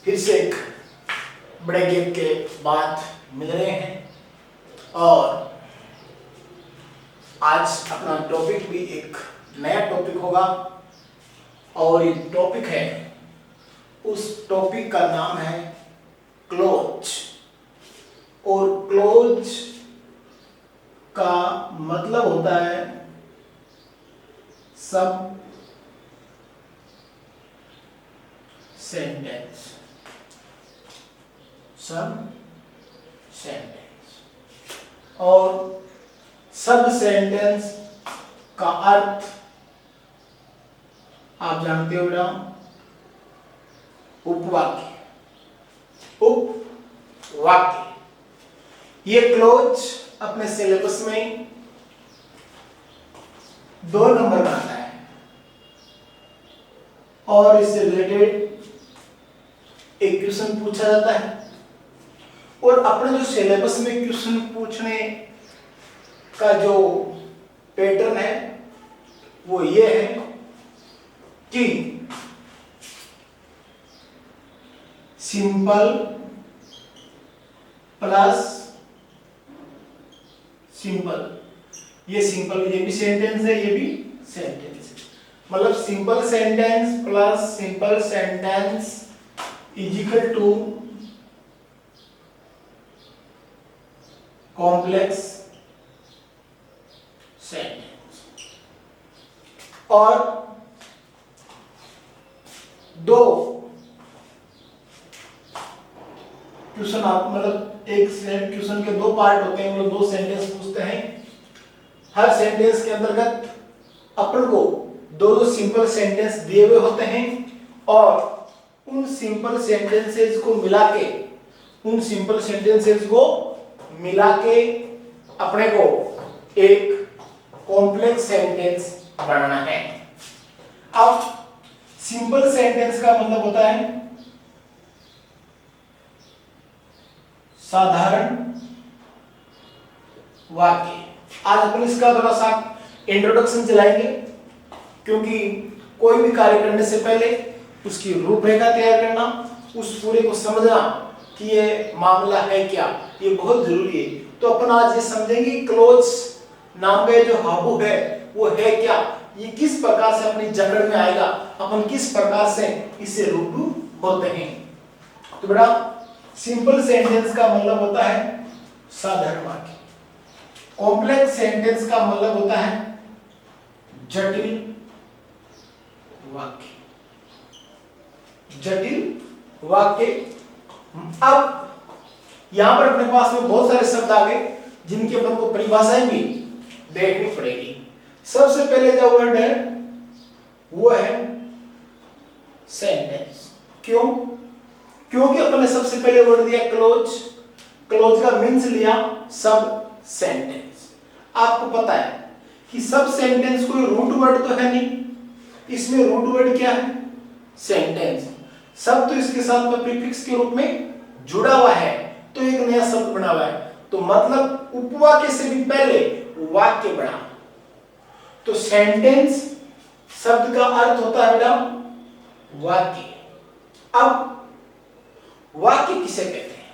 फिर से एक बड़े गैप के बाद मिल रहे हैं और आज अपना टॉपिक भी एक नया टॉपिक होगा और ये टॉपिक है, उस टॉपिक का नाम है क्लोज। और क्लोज का मतलब होता है सब सेंटेंस, सब सेंटेंस। और सब सेंटेंस का अर्थ आप जानते हो बेटा, उपवाक्य। उपवाक्य ये क्लोज अपने सिलेबस में 2 नंबर में आता है और इससे रिलेटेड एक क्वेश्चन पूछा जाता है। और अपने जो सिलेबस में क्वेश्चन पूछने का जो पैटर्न है वो ये है कि सिंपल प्लस सिंपल, ये सिंपल, ये भी सेंटेंस है, ये भी सेंटेंस है। मतलब simple sentence plus simple sentence is equal to complex sentence. और 2 क्वेश्चन आप मतलब एक क्वेश्चन के 2 पार्ट होते हैं, मतलब 2 सेंटेंस पूछते हैं। हर सेंटेंस के अंतर्गत अपन को 2 सिंपल सेंटेंस दिए हुए होते हैं और उन सिंपल सेंटेंसेस को मिला के अपने को एक कॉम्प्लेक्स सेंटेंस बनाना है। अब सिंपल सेंटेंस का मतलब होता है साधारण वाक्य। आज अपन इसका थोड़ा सा इंट्रोडक्शन चलाएंगे, क्योंकि कोई भी कार्य करने से पहले उसकी रूपरेखा तैयार करना, उस पूरे को समझना कि ये मामला है क्या, ये बहुत जरूरी है। तो अपन आज ये समझेंगे क्लोज नाम का जो हाबू है वो है क्या, ये किस प्रकार से अपनी जकड़ में आएगा, अपन किस प्रकार से इससे रूबरू होते हैं। तो बेटा सिंपल सेंटेंस का मतलब होता है साधारण वाक्य, कॉम्प्लेक्स सेंटेंस का मतलब होता है जटिल वाक्य, जटिल वाक्य। अब यहां पर अपने पास में बहुत सारे शब्द आ गए जिनकी अपन को परिभाषाएं भी देखनी पड़ेगी। सबसे पहले जो वर्ड है वो है सेंटेंस। क्यों? क्योंकि अपन ने सबसे पहले वर्ड दिया क्लोज, क्लोज का मीन्स लिया सब सेंटेंस। आपको पता है कि सब सेंटेंस कोई रूट वर्ड तो है नहीं, इसमें रूट वर्ड क्या है? सेंटेंस। सब तो इसके साथ में प्रीफिक्स के रूप में जुड़ा हुआ है, तो एक नया शब्द बना हुआ है। तो मतलब उपवाक्य से भी पहले वाक्य बना। तो सेंटेंस शब्द का अर्थ होता है बेटा वाक्य। अब वाक्य किसे कहते हैं?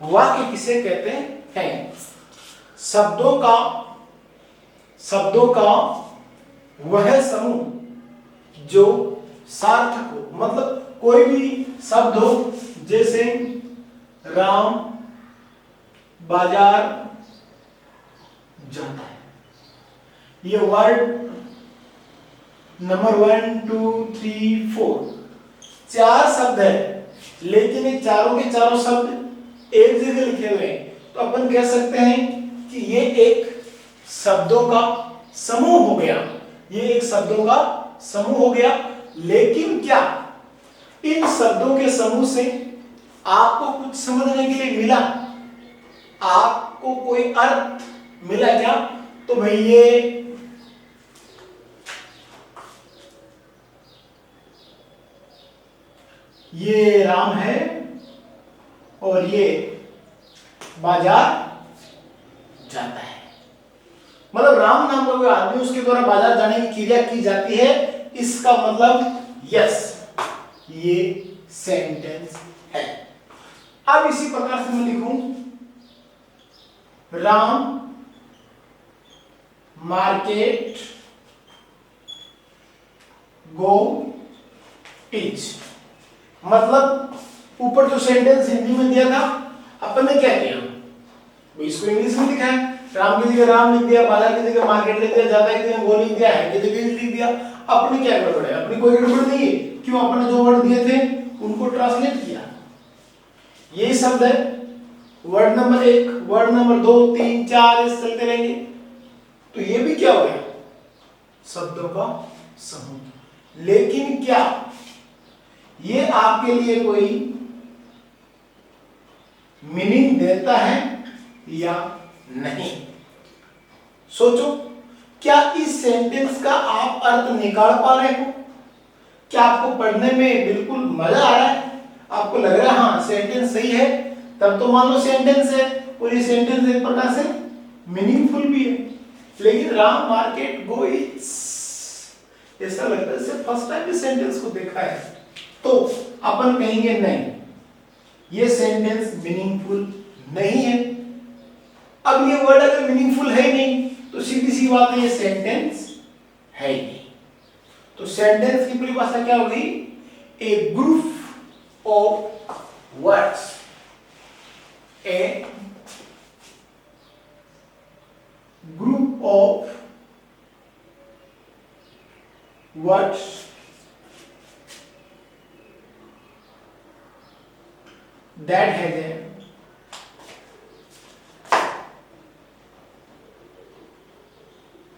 वाक्य किसे कहते हैं? शब्दों का वह समूह जो सार्थक हो, मतलब कोई भी शब्द हो, जैसे राम बाजार जाता है, ये वर्ड नंबर 1 2 3 4 4 शब्द है, लेकिन ये चारों के चारों शब्द एक जगह लिखे हुए हैं। तो अपन कह सकते हैं कि ये एक शब्दों का समूह हो गया, ये एक शब्दों का समूह हो गया। लेकिन क्या इन शब्दों के समूह से आपको कुछ समझने के लिए मिला? आपको कोई अर्थ मिला क्या? तो भाई ये राम है और ये बाजार जाता है। मतलब राम नाम का कोई आदमी, उसके द्वारा बाजार जाने की क्रिया की जाती है, इसका मतलब यस ये सेंटेंस है। अब इसी प्रकार से मैं लिखूं, राम मार्केट गो टीच। मतलब ऊपर जो सेंटेंस हिंदी में दिया था, अपन ने क्या किया, इसको इंग्लिश में लिखा है। राम की जगह राम लिख दिया, बाजार की जगह मार्केट लिख दिया, जाता की जगह वो लिख दिया, है की जगह लिख दिया। अपनी क्या गड़बड़ है? अपनी कोई गड़बड़ नहीं है। क्यों? अपने जो वर्ड दिए थे उनको ट्रांसलेट किया। यही शब्द है, वर्ड नंबर 1, वर्ड नंबर 2, 3, 4 ऐसे चलते रहेंगे। तो ये भी क्या हो गया? शब्दों का समूह। लेकिन क्या ये आपके लिए कोई मीनिंग देता है या नहीं? सोचो, क्या इस सेंटेंस का आप अर्थ निकाल पा रहे हो? क्या आपको पढ़ने में बिल्कुल मजा आ रहा है? आपको लग रहा है हाँ सेंटेंस सही है, तब तो मान लो सेंटेंस है, और ये सेंटेंस एक प्रकार से मीनिंगफुल भी है। लेकिन राम मार्केट गो ईट्स, ऐसा लगता है जैसे फर्स्ट टाइम इस सेंटेंस को देखा है। तो अपन कहेंगे नहीं, ये सेंटेंस मीनिंगफुल नहीं है। अब ये वर्ड अगर मीनिंगफुल है नहीं, तो सीधी सी बात है ये सेंटेंस है ही नहीं। तो सेंटेंस की परिभाषा क्या होगी? A group of words, a group of words that has a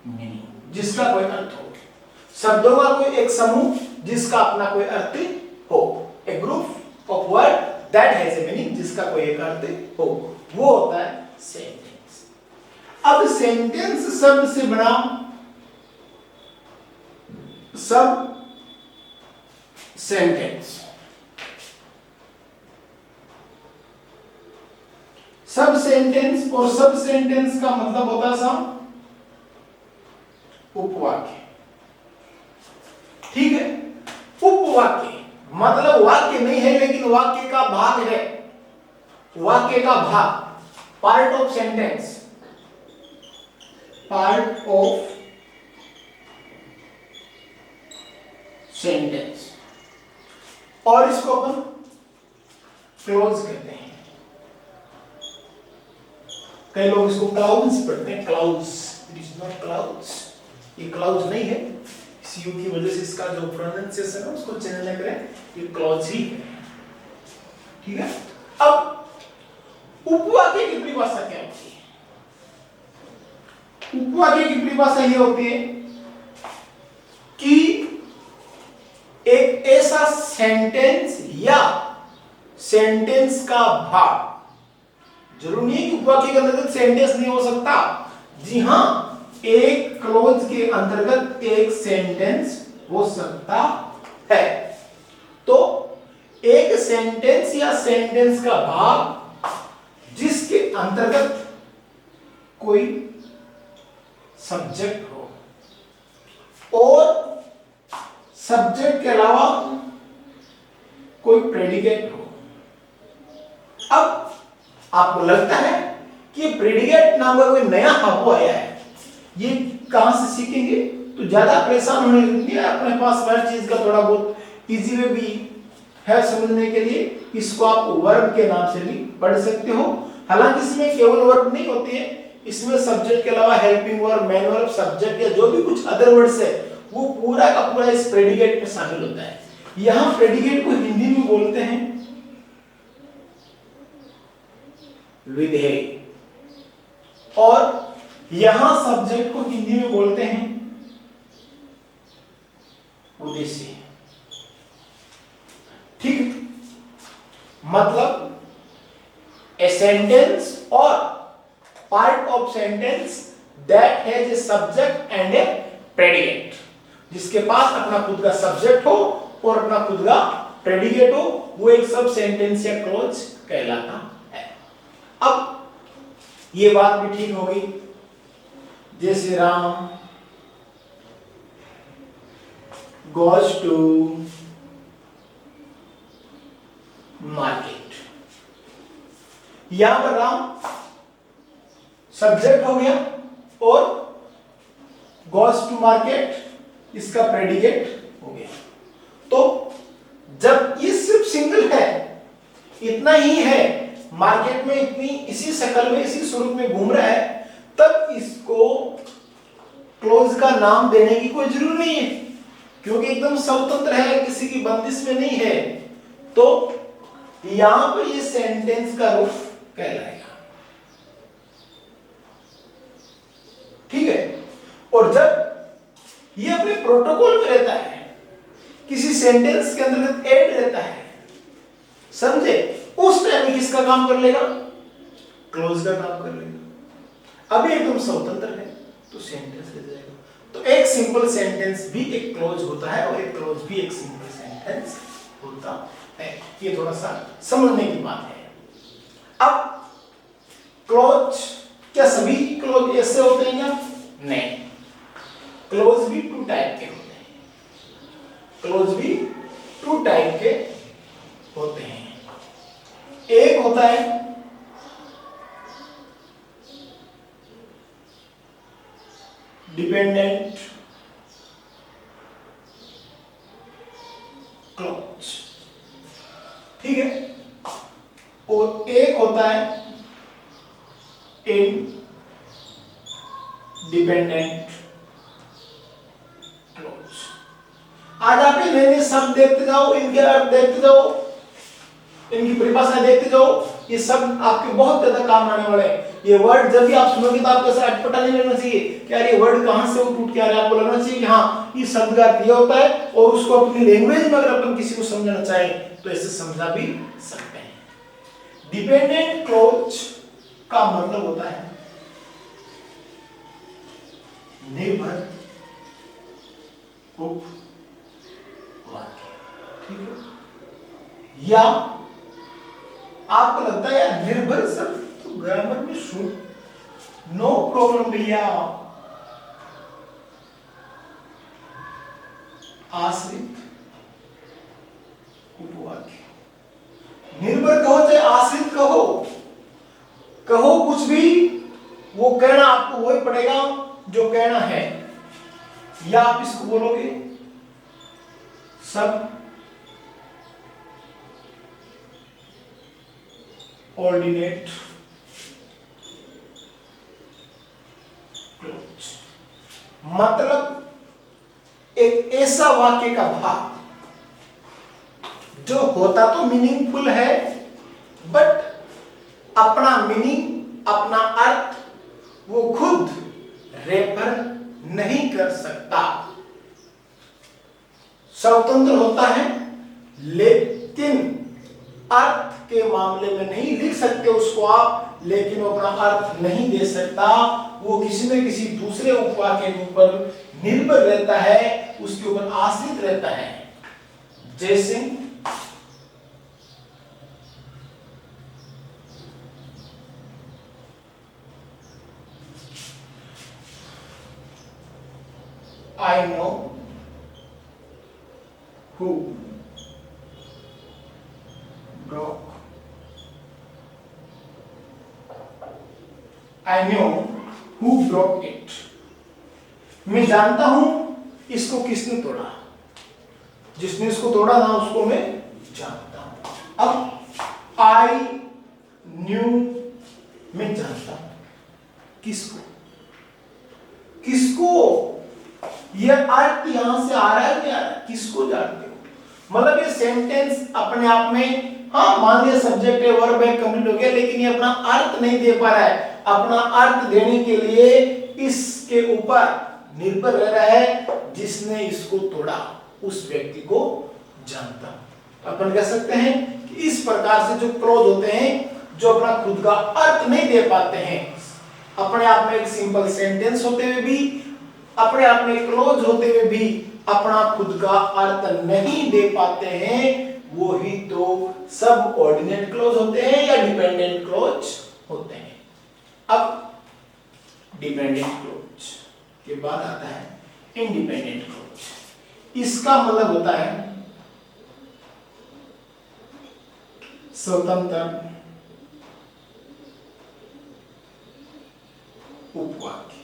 meaning, जिसका कोई अर्थ हो। शब्दों का कोई एक समूह जिसका अपना कोई अर्थ हो। A group of word that has a meaning, जिसका कोई एक अर्थ हो, वो होता है सेंटेंस। अब सेंटेंस शब्द से बना सब सेंटेंस। सब सेंटेंस और सब सेंटेंस का मतलब होता है उपवाक्य। ठीक है, उपवाक्य मतलब वाक्य नहीं है, लेकिन वाक्य का भाग है। वाक्य का भाग, part of sentence, part of sentence. और इसको अपन क्लोज कहते हैं। कई लोग इसको क्लाउड्स पढ़ते हैं, clouds. It is not clouds, ये क्लाउड्स नहीं है। इस यू की वजह से इसका जो प्रोनाउंसिएशन है उसको चेंज न करें, ये क्लाउड्स ही है। ठीक है। अब उपवाक्य की परिभाषा क्या होती है? उपवाक्य की परिभाषा ये होती है कि एक ऐसा सेंटेंस या सेंटेंस का भाग, जरूरी नहीं है कि उपवाक्य के अंतर्गत सेंटेंस नहीं हो सकता। जी हां, एक क्लोज के अंतर्गत एक सेंटेंस हो सकता है। तो एक सेंटेंस या सेंटेंस का भाग जिसके अंतर्गत कोई सब्जेक्ट हो और सब्जेक्ट के अलावा कोई प्रेडिकेट हो। अब आपको लगता है कि प्रेडिकेट नाम का कोई नया हाउ आया है, ये कहां से सीखेंगे? तो ज्यादा परेशान होने की नहीं है। अपने पास हर चीज का थोड़ा बहुत इजी वे भी है समझने के लिए। इसको आप वर्ब के नाम से भी पढ़ सकते हो। हालांकि इसमें केवल वर्ब नहीं होती है, इसमें सब्जेक्ट के अलावा helping verb, main verb, subject या जो भी कुछ अदर वर्ड्स है वो पूरा का पूरा इस प्रेडिकेट में शामिल होता है। यहां प्रेडिकेट को हिंदी में बोलते हैं विधेय, और यहां सब्जेक्ट को हिंदी में बोलते हैं उद्देश्य। ठीक, मतलब ए सेंटेंस और part of sentence that has a subject and A predicate, जिसके पास अपना खुद का सब्जेक्ट हो और अपना खुद का प्रेडिकेट हो, वो एक सब सेंटेंस या क्लोज कहलाता है। अब ये बात भी ठीक हो गई, जैसे राम goes to मार्केट। यहां पर राम सब्जेक्ट हो गया और गोस टू मार्केट इसका प्रेडिकेट हो गया। तो जब ये सिर्फ सिंगल है, इतना ही है, मार्केट में इतनी इसी शक्ल में इसी स्वरूप में घूम रहा है, तब इसको क्लोज का नाम देने की कोई जरूरत नहीं है, क्योंकि एकदम स्वतंत्र है, किसी की बंदिश में नहीं है। तो यहां पर ये सेंटेंस का रूप कहलाएगा। ठीक है। और जब ये अपने प्रोटोकॉल में रहता है, किसी सेंटेंस के अंदर ऐड रहता है, समझे, उस टाइम किसका काम कर लेगा? क्लोज का काम कर लेगा। अभी एकदम स्वतंत्र है तो सेंटेंस रह जाएगा। तो एक सिंपल सेंटेंस भी एक क्लोज होता है और एक क्लोज भी एक सिंपल सेंटेंस होता है। ये थोड़ा सा समझने की बात है। अब क्लोज, क्या सभी क्लोज ऐसे होते हैं क्या? नहीं, क्लोज भी टू टाइप के होते हैं। क्लोज भी टू टाइप के होते हैं। एक होता है डिपेंडेंट क्लोज, ठीक है, और एक होता है इनडिपेंडेंट क्लोज। आज आप ये नए नए शब्द देखते जाओ, इनके अर्थ देखते जाओ, इनकी परिभाषा देखते जाओ, ये सब आपके बहुत ज्यादा काम आने वाले हैं। ये वर्ड जब भी आप सुनोगे तो आपको ऐसा अटपटा नहीं लगना चाहिए कि यार ये वर्ड कहां से टूट के आ रहा है। आपको लगना चाहिए कि हाँ, इस शब्द का अर्थ ये होता है, और उसको अपनी लैंग्वेज में अगर अपन किसी को समझाना चाहें तो ऐसे समझा भी सकते हैं। डिपेंडेंट क्लोज का मतलब होता है निर्भर उपवाक्य, ठीक है। या आपको लगता है यार निर्भर शब्द तो ग्रामर में शुद्ध, नो प्रॉब्लम भैया, आश्रित उपवाक्य। निर्भर कहो चाहे आश्रित कहो, कहो कुछ भी, वो कहना आपको वही पड़ेगा जो कहना है। या आप इसको बोलोगे सब ऑर्डिनेट क्लोज, मतलब एक ऐसा वाक्य का भाग जो होता तो मीनिंगफुल है, बट अपना मीनिंग, अपना अर्थ वो खुद रेफर नहीं कर सकता। स्वतंत्र होता है लेकिन अर्थ के मामले में नहीं लिख सकते उसको आप, लेकिन वो अपना अर्थ नहीं दे सकता। वो किसी न किसी दूसरे उपवाक्य के ऊपर निर्भर रहता है, उसके ऊपर आश्रित रहता है। जैसे I know who broke. I know who broke it. मैं जानता हूं इसको किसने तोड़ा, जिसने इसको तोड़ा ना उसको मैं जानता हूं। अब I knew, मैं जानता हूं किसको, किसको, यह अर्थ यहां से आ रहा है क्या, किसको जानते हो। मतलब ये सेंटेंस अपने आप में, हाँ मान लिया सब्जेक्ट है, वर्ब है, कंप्लीट हो गया, लेकिन ये अपना अर्थ नहीं दे पा रहा है। अपना अर्थ देने के लिए इसके ऊपर निर्भर रह रहा है, जिसने इसको तोड़ा उस व्यक्ति को जानता। अपन कह सकते हैं कि इस प्रकार से जो क्लोज होते हैं, जो अपना खुद का अर्थ नहीं दे पाते हैं, अपने आप में एक सिंपल सेंटेंस होते हुए भी, अपने आप में क्लोज होते हुए भी अपना खुद का अर्थ नहीं दे पाते हैं, वो ही तो सब ऑर्डिनेट क्लोज होते हैं या डिपेंडेंट क्लोज होते हैं। अब डिपेंडेंट क्लोज के बाद आता है इंडिपेंडेंट क्लोज। इसका मतलब होता है स्वतंत्र उपवाक्य,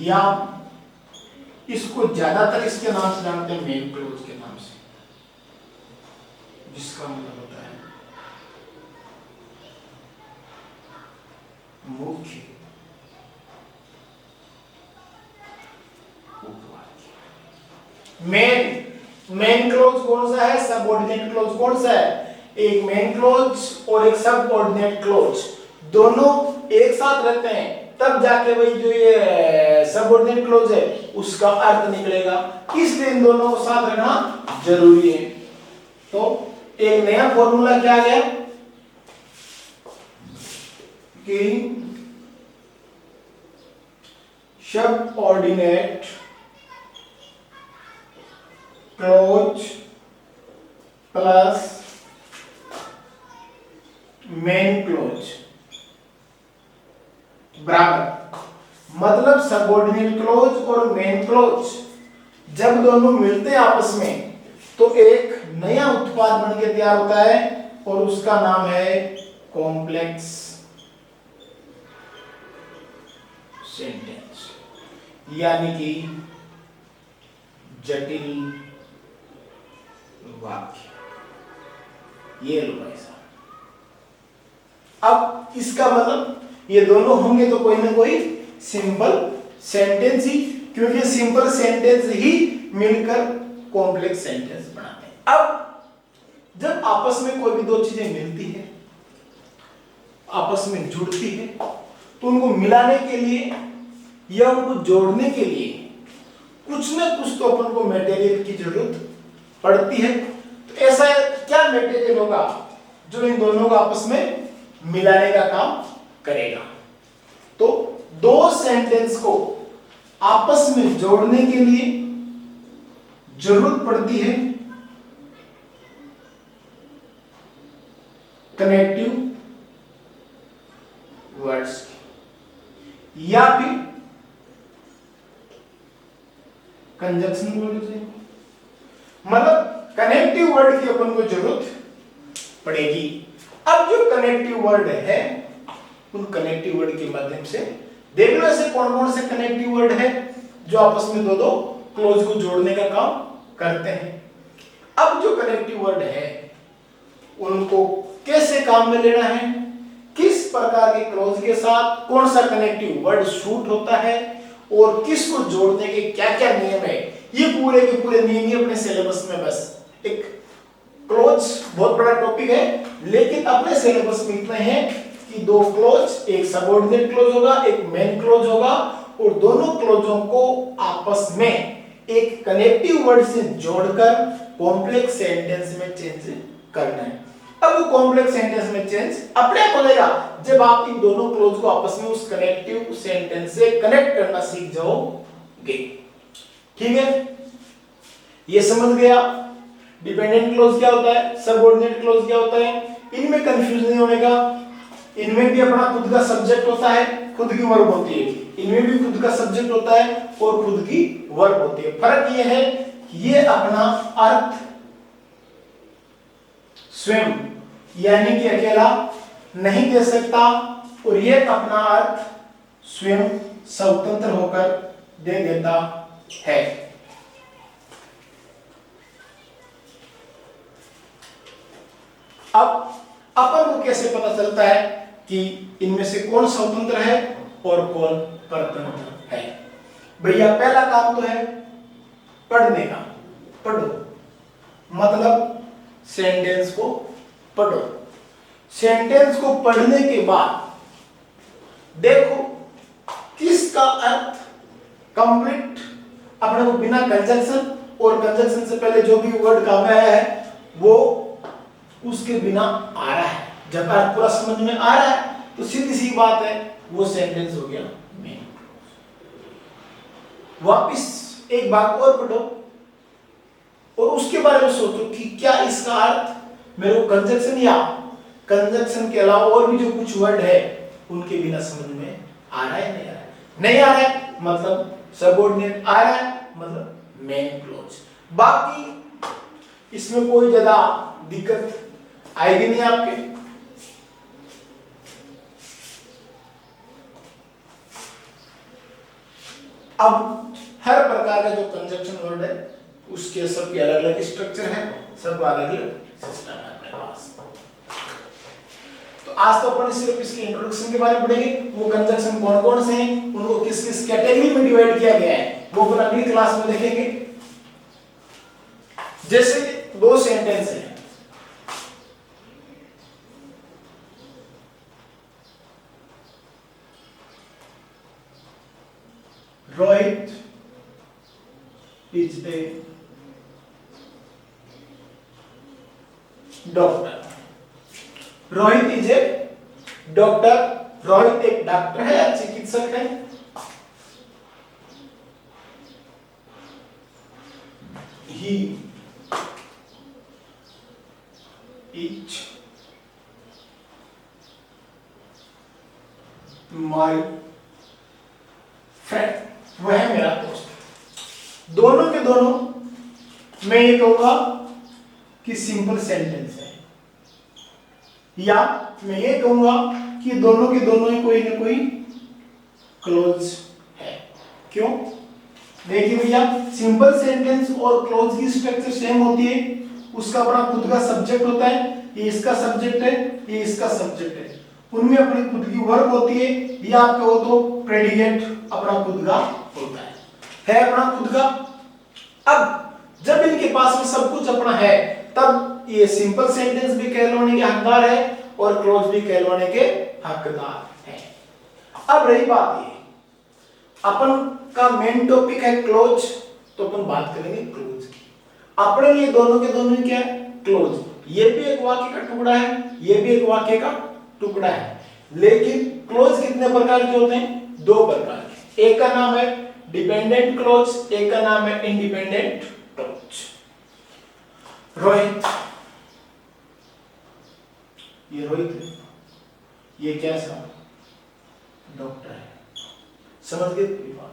या इसको ज्यादातर इसके नाम से जानते हैं, मेन क्लोज के नाम से, जिसका मतलब होता है मुख्य उपवाक्य। मेन क्लोज कौन सा है, सबऑर्डिनेट क्लोज कौन सा है? एक मेन क्लोज और एक सबऑर्डिनेट क्लोज, दोनों एक साथ रहते हैं, तब जाके भाई जो ये सबऑर्डिनेट क्लोज है उसका अर्थ निकलेगा। इसलिए इन दोनों को साथ रखना जरूरी है। तो एक नया फॉर्मूला क्या आ गया कि subordinate close plus main close बराबर, मतलब सबऑर्डिनेट क्लोज और मेन क्लोज जब दोनों मिलते हैं आपस में तो एक नया उत्पाद बन के तैयार होता है और उसका नाम है कॉम्प्लेक्स सेंटेंस, यानी कि जटिल वाक्य। ये लो भाई साहब, अब इसका मतलब ये दोनों होंगे तो कोई ना कोई सिंपल सेंटेंस ही, क्योंकि सिंपल सेंटेंस ही मिलकर कॉम्प्लेक्स सेंटेंस बनाते हैं। अब जब आपस में कोई भी दो चीजें मिलती है, आपस में जुड़ती है, तो उनको मिलाने के लिए या उनको जोड़ने के लिए कुछ ना कुछ तो अपन को मटेरियल की जरूरत पड़ती है। तो ऐसा क्या मटेरियल होगा जो इन दोनों को आपस में मिलाने का काम करेगा? तो दो सेंटेंस को आपस में जोड़ने के लिए जरूरत पड़ती है कनेक्टिव वर्ड्स की, या फिर कंजक्शन वर्ड से, मतलब कनेक्टिव वर्ड की अपन को जरूरत पड़ेगी। अब जो कनेक्टिव वर्ड है उन कनेक्टिव वर्ड के माध्यम से देख लो ऐसे कौन कौन से कनेक्टिव वर्ड है जो आपस में दो क्लोज को जोड़ने का काम करते हैं। अब जो कनेक्टिव वर्ड है उनको कैसे काम में लेना है, किस प्रकार के क्लोज के साथ कौन सा कनेक्टिव वर्ड शूट होता है और किसको जोड़ने के क्या क्या नियम है, ये पूरे के पूरे नियम ही अपने सिलेबस में, बस एक क्लोज बहुत बड़ा टॉपिक है लेकिन अपने सिलेबस में इतना है कि दो क्लोज, एक सबऑर्डिनेट क्लोज होगा, एक मेन क्लोज होगा, और दोनों क्लोजों को आपस में एक कनेक्टिव वर्ड से जोड़कर कॉम्प्लेक्स सेंटेंस में चेंज करना है। अब वो कॉम्प्लेक्स सेंटेंस में चेंज अपने आप हो जाएगा जब आप इन दोनों क्लोज को आपस में उस कनेक्टिव सेंटेंस से कनेक्ट करना सीख जाओगे। ठीक है, ये समझ गया डिपेंडेंट क्लोज क्या होता है, सबऑर्डिनेट क्लोज क्या होता है, इनमें कंफ्यूज नहीं होने का। इनमें भी अपना खुद का सब्जेक्ट होता है, खुद की वर्ब होती है, इनमें भी खुद का सब्जेक्ट होता है और खुद की वर्ब होती है। फर्क ये है कि ये अपना अर्थ स्वयं यानी कि अकेला नहीं दे सकता और ये अपना अर्थ स्वयं स्वतंत्र होकर दे देता है। अब अपन को कैसे पता चलता है कि इनमें से कौन स्वतंत्र है और कौन परतंत्र है? भैया पहला काम तो है पढ़ने का, पढ़ो मतलब सेंटेंस को पढ़ो। सेंटेंस को पढ़ने के बाद देखो किसका अर्थ कंप्लीट अपने को बिना कंजंक्शन और कंजंक्शन से पहले जो भी वर्ड काम में आया है वो उसके बिना आ रहा है। जब अर्थ पूरा समझ में आ रहा है तो सीधी सी बात है वो सेंटेंस हो गया मेन। वापिस एक बात और पढ़ो और उसके बारे में सोचो कि क्या इसका अर्थ मेरे को कंजंक्शन या कंजंक्शन के अलावा और भी जो कुछ वर्ड है उनके बिना समझ में आ रहा है, नहीं आ रहा है? नहीं आ रहा है मतलब सबऑर्डिनेट, आ रहा है मतलब मेन क्लोज। बाकी इसमें कोई ज्यादा दिक्कत आएगी नहीं आपके। अब हर प्रकार का जो कंजक्शन वर्ड है उसके सबके अलग अलग स्ट्रक्चर है, सब अलग अलग सिस्टम है अपने पास। तो आज तो अपन सिर्फ इसके इंट्रोडक्शन के बारे में पढ़ेंगे, वो कंजक्शन कौन कौन से हैं, उनको किस किस कैटेगरी में डिवाइड किया गया है, वो अपन अगली क्लास में देखेंगे। जैसे दो सेंटेंस हैं, Rohit is a doctor. Rohit is a doctor, Rohit एक डॉक्टर है, चिकित्सक है। ही इज माय फ्रेंड, वह है मेरा दोस्त। दोनों के दोनों मैं ये कहूंगा कि सिंपल सेंटेंस है, या मैं ये कहूंगा कि दोनों के दोनों ही कोई ना कोई क्लोज है। क्यों? देखिए भैया, सिंपल सेंटेंस और क्लोज की स्ट्रक्चर सेम होती है, उसका अपना खुद का सब्जेक्ट होता है, ये इसका सब्जेक्ट है, ये इसका सब्जेक्ट है, उनमें अपनी खुद की वर्ब होती है, ये आपके हो तो प्रेडिकेट अपना खुद का होता है अपना खुद का। अब जब इनके पास में सब कुछ अपना है, तब ये सिंपल सेंटेंस भी कहलाने के हकदार है और क्लोज भी कहलाने के हकदार है। अब रही बात ये, अपन का मेन टॉपिक है क्लोज, तो अपन बात करेंगे क्लोज की। अपने लिए दोनों के दोनों क्या है? क्लोज। ये भी एक वाक्य का टुकड़ा है, ये भी एक वाक्य का टुकड़ा है, लेकिन क्लोज कितने प्रकार के होते हैं? दो प्रकार के। एक का नाम है डिपेंडेंट क्लोज, एक का नाम है इंडिपेंडेंट क्लोज। रोहित, ये रोहित है, ये कैसा डॉक्टर है, समझ गए पूरी बात?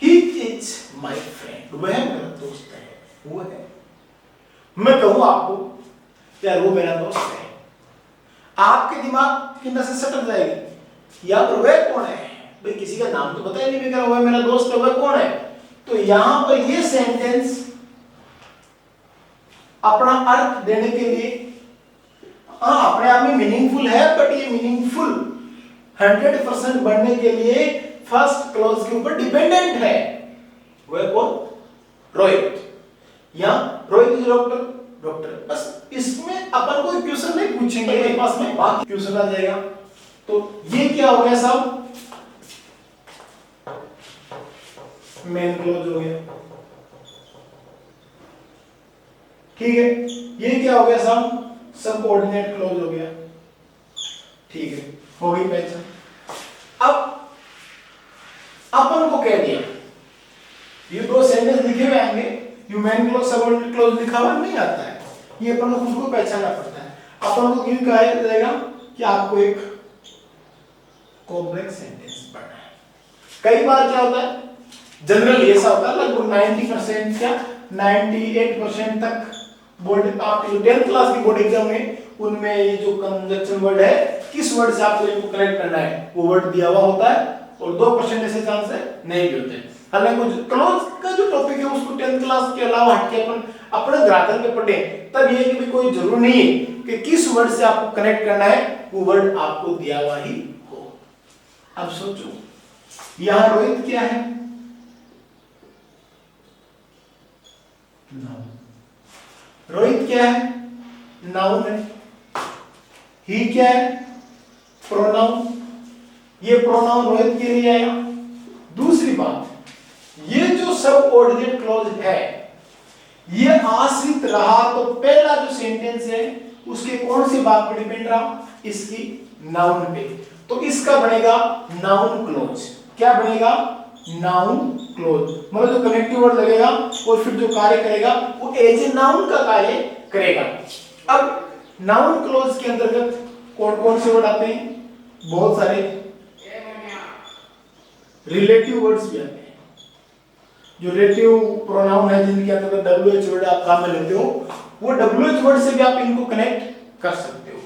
He is my friend, वह मेरा दोस्त है, वो है। मैं कहूं आपको यार वो मेरा दोस्त है, आपके दिमाग की नसें सटक जाएगी, या पर वह कौन है? भाई किसी का नाम तो पता ही नहीं, वह मेरा दोस्त है, वह कौन है? तो यहां पर ये सेंटेंस अपना अर्थ देने के लिए अपने आप में मीनिंगफुल है, बट ये मीनिंगफुल 100% बनने के लिए फर्स्ट क्लॉज के ऊपर डिपेंडेंट है। वह कौन? रोहित, या रोहित इज डॉक्टर, डॉक्टर। बस इसमें अपन कोई क्वेश्चन नहीं पूछेंगे, मेरे पास में बाकी क्वेश्चन आ जाएगा। तो ये क्या हो गया सब? मेन क्लॉज हो गया, ठीक है। ये क्या हो गया सब? सबऑर्डिनेट क्लॉज हो गया, ठीक है, हो गई पहचान। अब अपन को कह दिया ये दो सेंटेंस लिखे हुए आएंगे, ये मेन क्लॉज सबऑर्डिनेट क्लॉज लिखा हुआ नहीं आता है, ये अपन को खुद को पहचानना पड़ता है। अपन को क्यों कहा जाएगा कि आपको एक कॉम्प्लेक्स सेंटेंस पढ़ना है। कई बार क्या होता है, जनरली ऐसा होता है, लगभग 90% क्या 98% तक बोर्ड आपके 10th क्लास की बोर्ड एग्जाम में उनमें ये जो कंजक्शन वर्ड है, किस वर्ड से आपको इनको कनेक्ट करना है, वो वर्ड दिया हुआ होता है, और 2% ऐसे चांस है नहीं भी होते। हालांकि क्लोज का जो टॉपिक है उसको 10th क्लास के अलावा हटके अपन अपने ग्रामर पे पढ़े, तब ये कि भी कोई जरूर नहीं है कि किस वर्ड से आपको कनेक्ट करना है, वो वर्ड आपको दिया हुआ ही हो। अब सोचो, यहां रोहित क्या है? रोहित क्या है? नाउन है। ही क्या है? प्रोनाउन। ये प्रोनाउन रोहित के लिए आया। दूसरी बात, ये जो सबऑर्डिनेट क्लॉज है, ये आश्रित रहा तो पहला जो सेंटेंस है उसके कौन से भाग पर डिपेंड रहा? इसकी नाउन पे। तो इसका बनेगा नाउन क्लॉज। क्या बनेगा? Noun clause. मतलब जो कनेक्टिव वर्ड लगेगा और फिर जो कार्य करेगा वो एज ए नाउन का कार्य करेगा। अब नाउन क्लॉज के अंतर्गत कौन कौन से वर्ड आते हैं? बहुत सारे रिलेटिव वर्ड्स भी आते हैं। जो रिलेटिव प्रोनाउन है जिनके अंतर्गत WH वर्ड आप काम में लेते हो, वो WH वर्ड से भी आप इनको कनेक्ट कर सकते हो।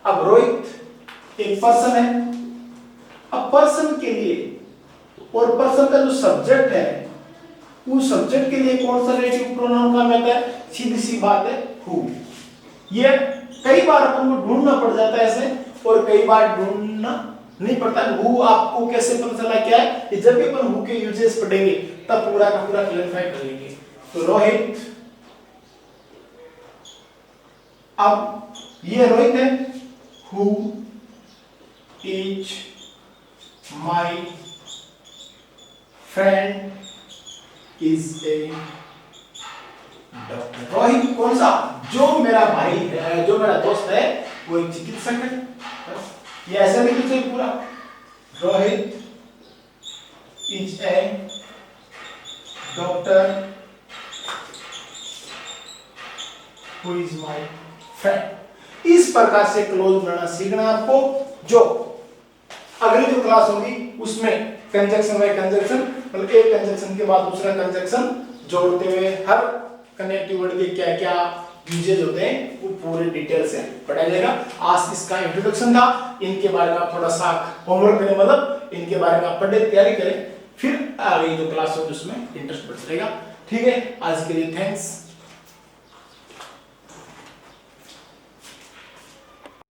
अब रोहित एक पर्सन है, अब पर्सन के लिए और पर्सन का जो सब्जेक्ट है उस सब्जेक्ट के लिए कौन सा रिलेटिव प्रोनाउन काम आता है? सीधी सी बात है हु। ये कई बार अपन को ढूंढना पड़ जाता है ऐसे, और कई बार ढूंढना नहीं पड़ता। हु आपको कैसे पता चला क्या है? कि जब भी अपन हु के यूजेस पढ़ेंगे तब पूरा का पूरा क्लैरिफाई कर लेंगे। तो रोहित, अब ये रोहित है, who is my friend is a doctor. Rohit कौन सा? जो मेरा भाई है, जो मेरा दोस्त है वो एक चिकित्सक है। ये ऐसा लिख दीजिए पूरा, Rohit is a doctor who is my friend. इस प्रकार से क्लोज बनाना सीखना आपको। जो अगली जो क्लास होगी उसमें कंजक्शन बाय कंजक्शन, मतलब एक कंजक्शन के बाद दूसरा कंजक्शन जोड़ते हुए हर कनेक्टिव वर्ड के क्या क्या यूजेज होते हैं वो पूरे डिटेल से पढ़ाया जाएगा। आज इसका इंट्रोडक्शन था, इनके बारे में आप थोड़ा सा होमवर्क करें, मतलब इनके बारे में आप पढ़े तैयारी करें, फिर आगे जो क्लास होगी उसमें इंटरेस्ट बढ़ जाएगा। ठीक है, आज के लिए थैंक्स।